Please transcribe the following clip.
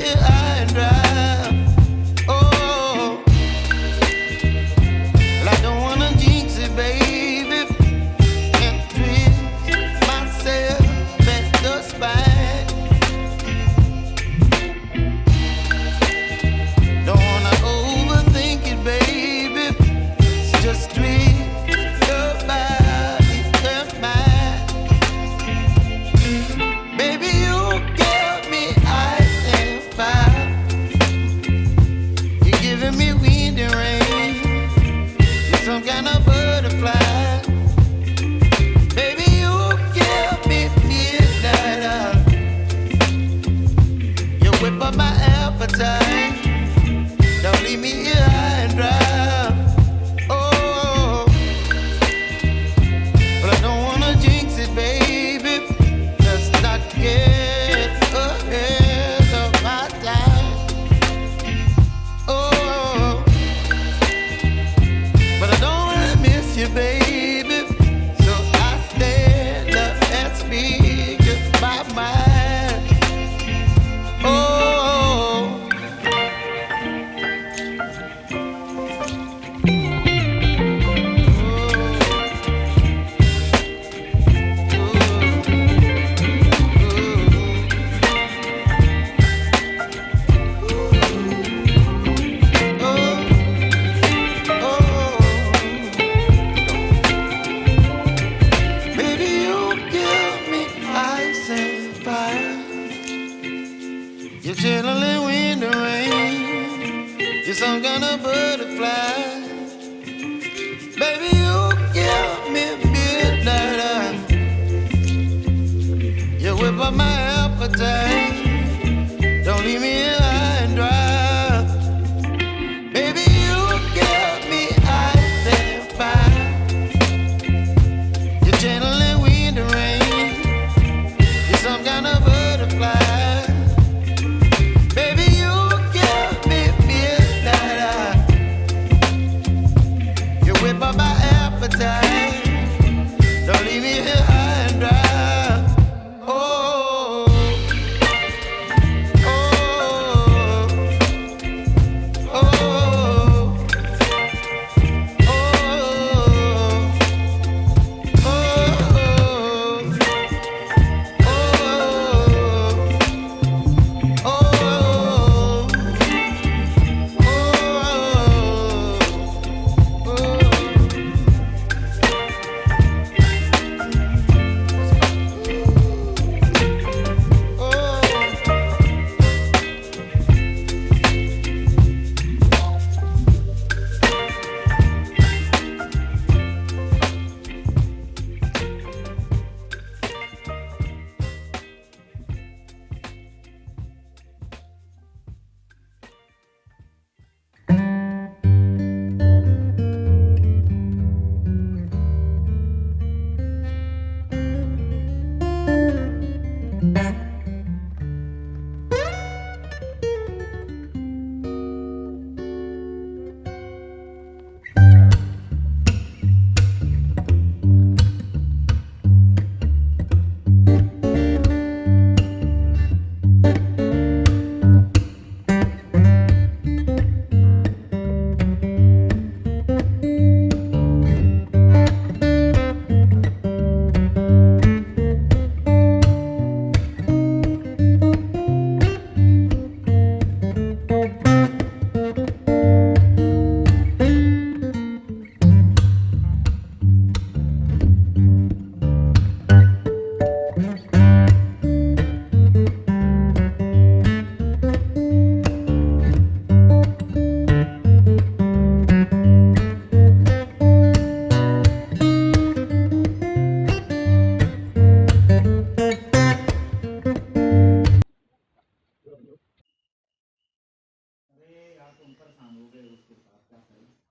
here high and dry. Oh, well, I don't wanna jinx it, baby, and twist myself at the spine. Don't wanna overthink it, baby. It's just twist your body and mine. Baby, you give me ice and fire. You're giving me wind and rain. You're some kind of butterfly. Baby, you give me midnight. You whip up my appetite. Don't leave me here high and dry. Oh, but I don't wanna jinx it, baby. Let's not get ahead of my time. Oh, but I don't wanna miss you, baby. So I stand up and speak my mind. Oh. You're chilling wind and rain. You're some kind of butterfly. Baby, you give me midnight. You whip up my appetite. Don't leave me here high and dry. Baby, you give me ice and fire. You're channeling wind and rain. You're some kind of butterfly. Baby, you give me midnight. You whip up my appetite. Don't leave me here high and dry. Oh, oh, oh, oh, अरे यार तुम परेशान हो गए उसके साथ क्या करें।